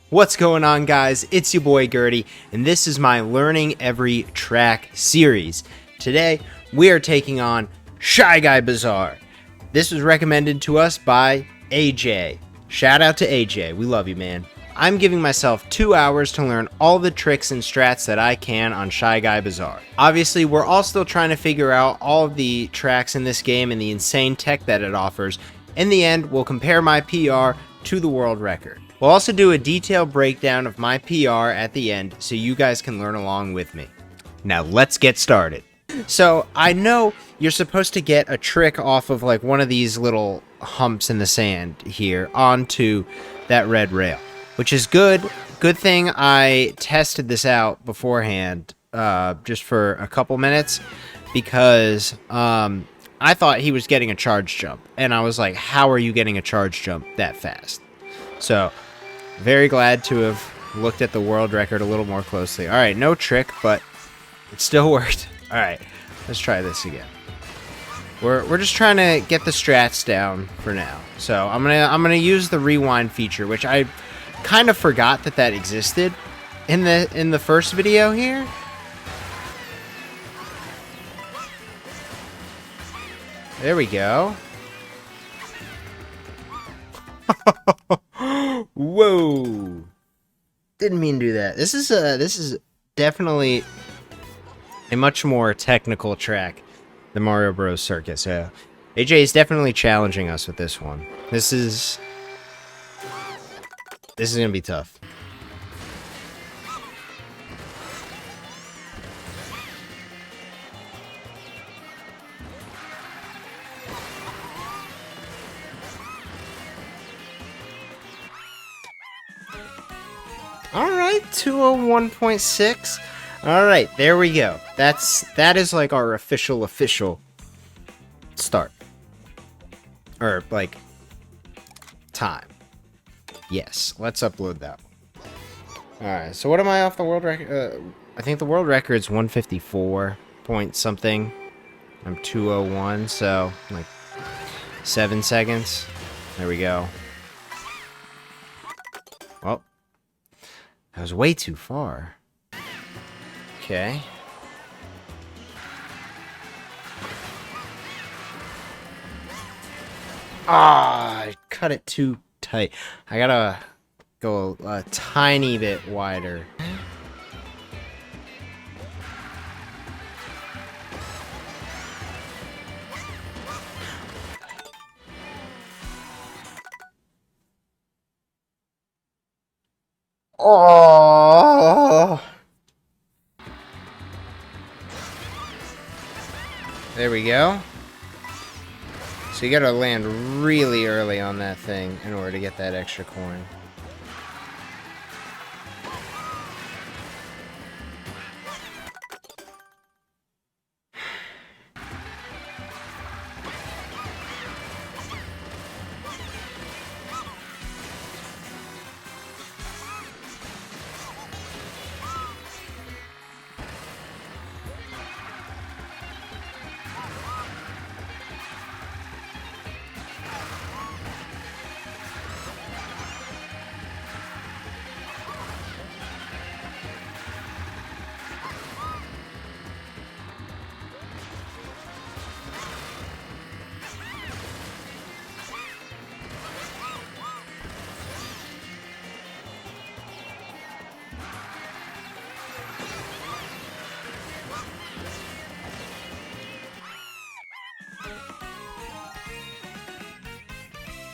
What's going on, guys? It's your boy Gerdy, and this is my Learning Every Track series. Today, we are taking on Shy Guy Bazaar. This was recommended to us by AJ. Shout out to AJ. We love you, man. I'm giving myself 2 hours to learn all the tricks and strats that I can on Shy Guy Bazaar. Obviously, we're all still trying to figure out all of the tracks in this game and the insane tech that it offers. In the end, we'll compare my PR to the world record. We'll also do a detailed breakdown of my PR at the end so you guys can learn along with me. Now let's get started. So I know you're supposed to get a trick off of like one of these little humps in the sand here onto that red rail, which is good. Good thing I tested this out beforehand just for a couple minutes because I thought he was getting a charge jump and I was like, how are you getting a charge jump that fast? So very glad to have looked at the world record a little more closely. All right, no trick, but it still worked. All right, let's try this again. We're just trying to get the strats down for now. So I'm gonna use the rewind feature, which I kind of forgot that existed in the first video here. There we go. Whoa! Didn't mean to do that. This is definitely a much more technical track than Mario Bros. Circus. Yeah, AJ is definitely challenging us with this one. This is gonna be tough. Alright, 201.6. Alright, there we go. That is like our official start. Or like time. Yes, let's upload that one. Alright, so what am I off the world record? I think the world record's 154 point something. I'm 201, so like 7 seconds. There we go. Well, that was way too far. Okay. Ah, I cut it too tight. I gotta go a tiny bit wider. Oh! There we go. So you gotta land really early on that thing in order to get that extra coin.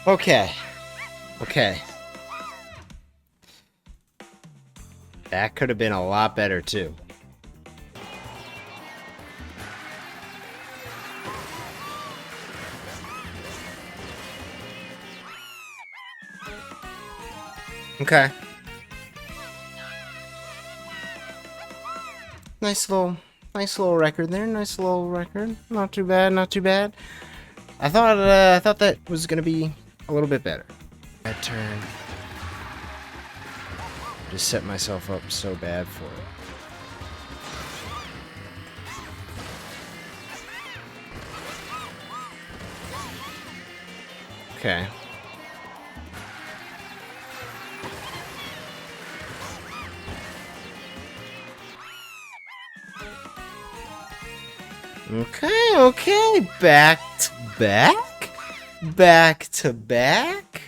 Okay. That could have been a lot better, too. Okay. Nice little record there. Nice little record. Not too bad, not too bad. I thought that was gonna be a little bit better. That turn. Just set myself up so bad for it. Okay. Okay, okay. Back to back? Back to back?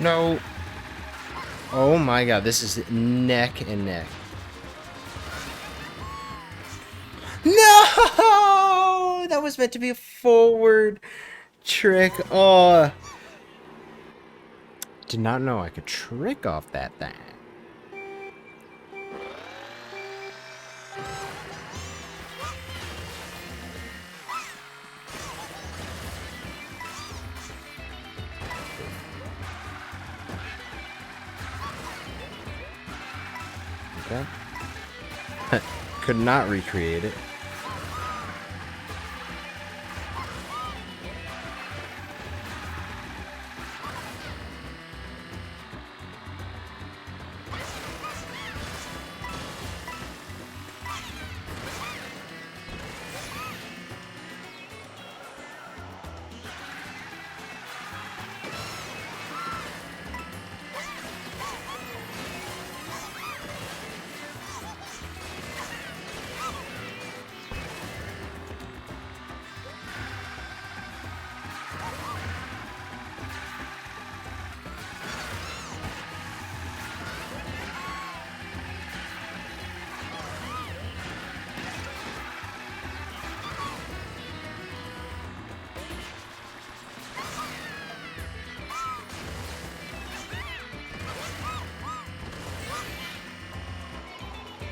No. Oh my god, this is neck and neck. No! That was meant to be a forward trick. Oh. Did not know I could trick off that thing. Okay. Could not recreate it.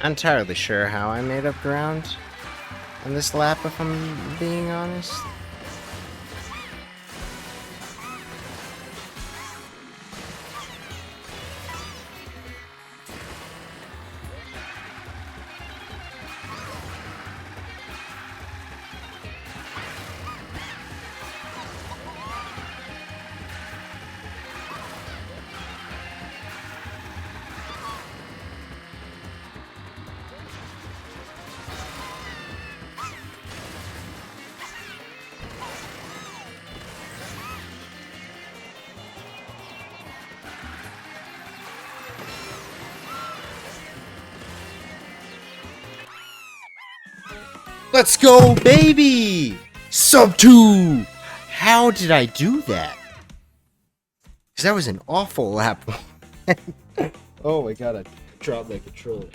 Not entirely sure how I made up ground on this lap, if I'm being honest. Let's go, baby! Sub 2! How did I do that? Because that was an awful lap. Oh my god, I dropped my controller.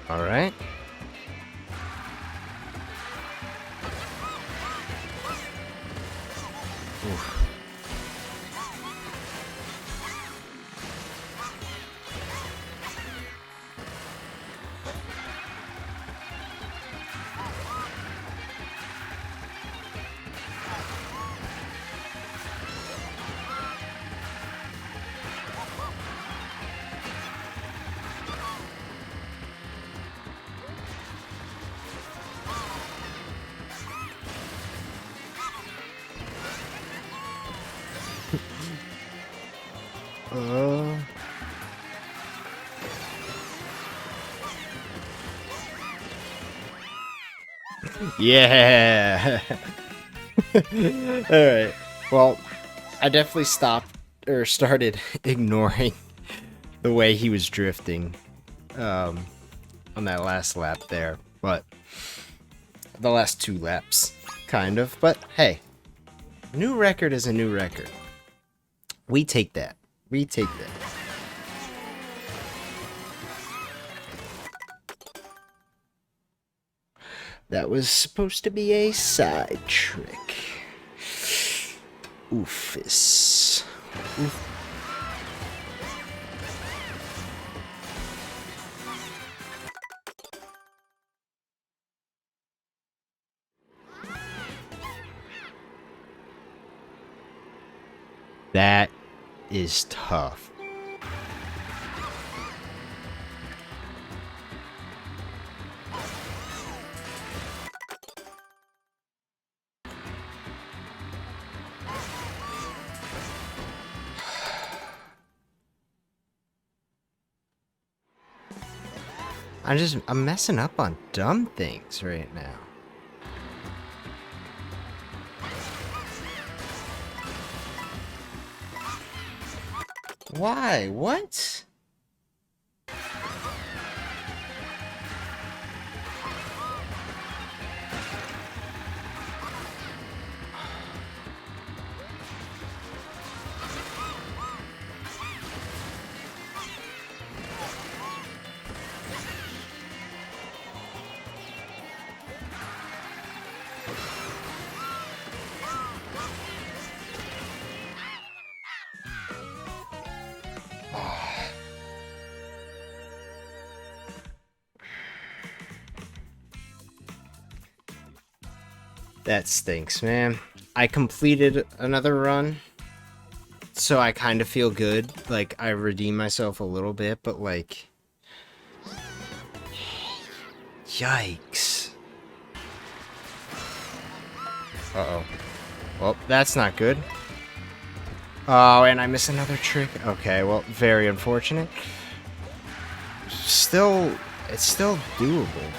Alright. Yeah. Alright. Well, I definitely stopped or started ignoring the way he was drifting. on that last lap there, but the last 2 laps, kind of. But hey, new record is a new record. We take that. We take that. That was supposed to be a side trick. Oofus. Oof. That is tough. I'm messing up on dumb things right now. Why? What? That stinks, man. I completed another run, so I kind of feel good. Like, I redeemed myself a little bit, but like... Yikes. Uh-oh. Well, that's not good. Oh, and I missed another trick. Okay, well, very unfortunate. It's still doable.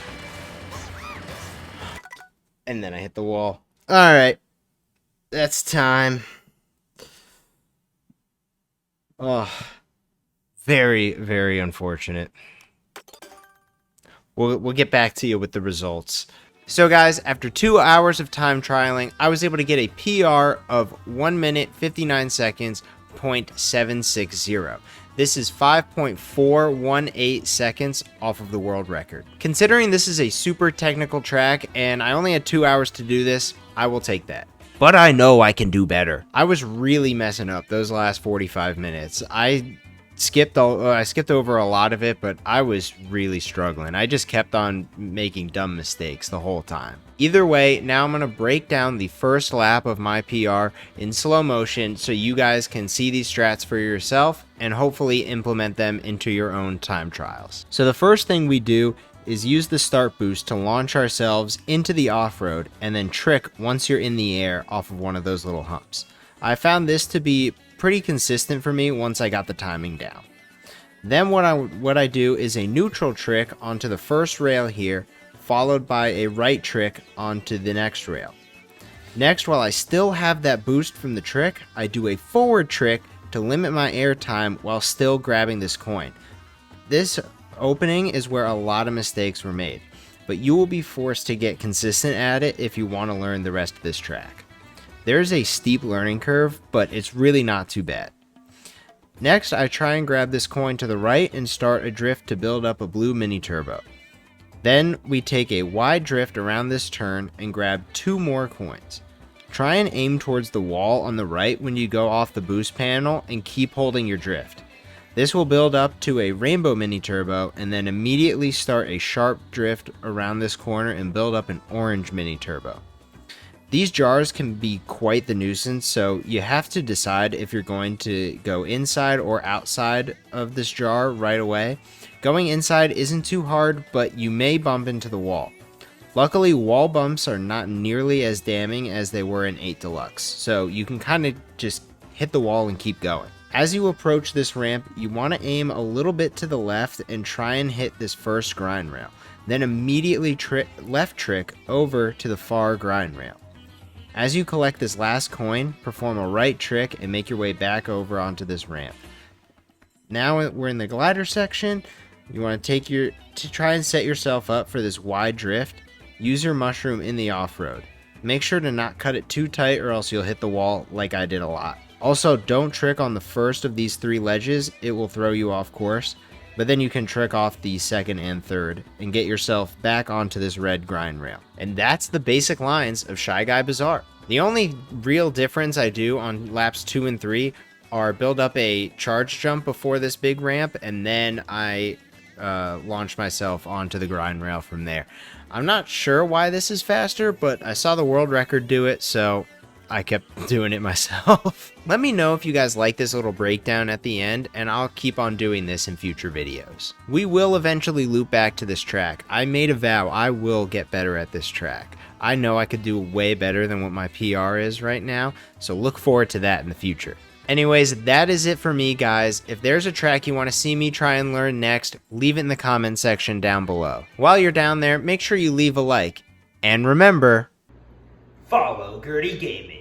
And then I hit the wall. Alright. That's time. Oh. Very, very unfortunate. We'll get back to you with the results. So guys, after 2 hours of time trialing, I was able to get a PR of 1 minute 59 seconds, .760. This is 5.418 seconds off of the world record. Considering this is a super technical track and I only had 2 hours to do this, I will take that. But I know I can do better. I was really messing up those last 45 minutes. I skipped over a lot of it, but I was really struggling. I just kept on making dumb mistakes the whole time. Either way, now I'm going to break down the first lap of my PR in slow motion so you guys can see these strats for yourself and hopefully implement them into your own time trials. So the first thing we do is use the start boost to launch ourselves into the off-road and then trick once you're in the air off of one of those little humps. I found this to be pretty consistent for me once I got the timing down. Then what I do is a neutral trick onto the first rail here, followed by a right trick onto the next rail. Next, while I still have that boost from the trick, I do a forward trick to limit my air time while still grabbing this coin. This opening is where a lot of mistakes were made, but you will be forced to get consistent at it if you want to learn the rest of this track. There's a steep learning curve, but it's really not too bad. Next, I try and grab this coin to the right and start a drift to build up a blue mini turbo. Then we take a wide drift around this turn and grab 2 more coins. Try and aim towards the wall on the right when you go off the boost panel and keep holding your drift. This will build up to a rainbow mini turbo and then immediately start a sharp drift around this corner and build up an orange mini turbo. These jars can be quite the nuisance, so you have to decide if you're going to go inside or outside of this jar right away. Going inside isn't too hard, but you may bump into the wall. Luckily, wall bumps are not nearly as damning as they were in 8 Deluxe, so you can kind of just hit the wall and keep going. As you approach this ramp, you want to aim a little bit to the left and try and hit this first grind rail. Then immediately left trick over to the far grind rail. As you collect this last coin, perform a right trick and make your way back over onto this ramp. Now we're in the glider section. you want to try and set yourself up for this wide drift, use your mushroom in the off-road. Make sure to not cut it too tight or else you'll hit the wall like I did a lot. Also, don't trick on the first of these 3 ledges, it will throw you off course, but then you can trick off the second and third and get yourself back onto this red grind rail. And that's the basic lines of Shy Guy Bazaar. The only real difference I do on laps 2 and 3 are build up a charge jump before this big ramp, and then I launch myself onto the grind rail from there. I'm not sure why this is faster, but I saw the world record do it, so I kept doing it myself. Let me know if you guys like this little breakdown at the end, and I'll keep on doing this in future videos. We will eventually loop back to this track. I made a vow I will get better at this track. I know I could do way better than what my PR is right now, so look forward to that in the future. Anyways, that is it for me, guys. If there's a track you want to see me try and learn next, leave it in the comment section down below. While you're down there, make sure you leave a like. And remember, follow Gerdy Gaming.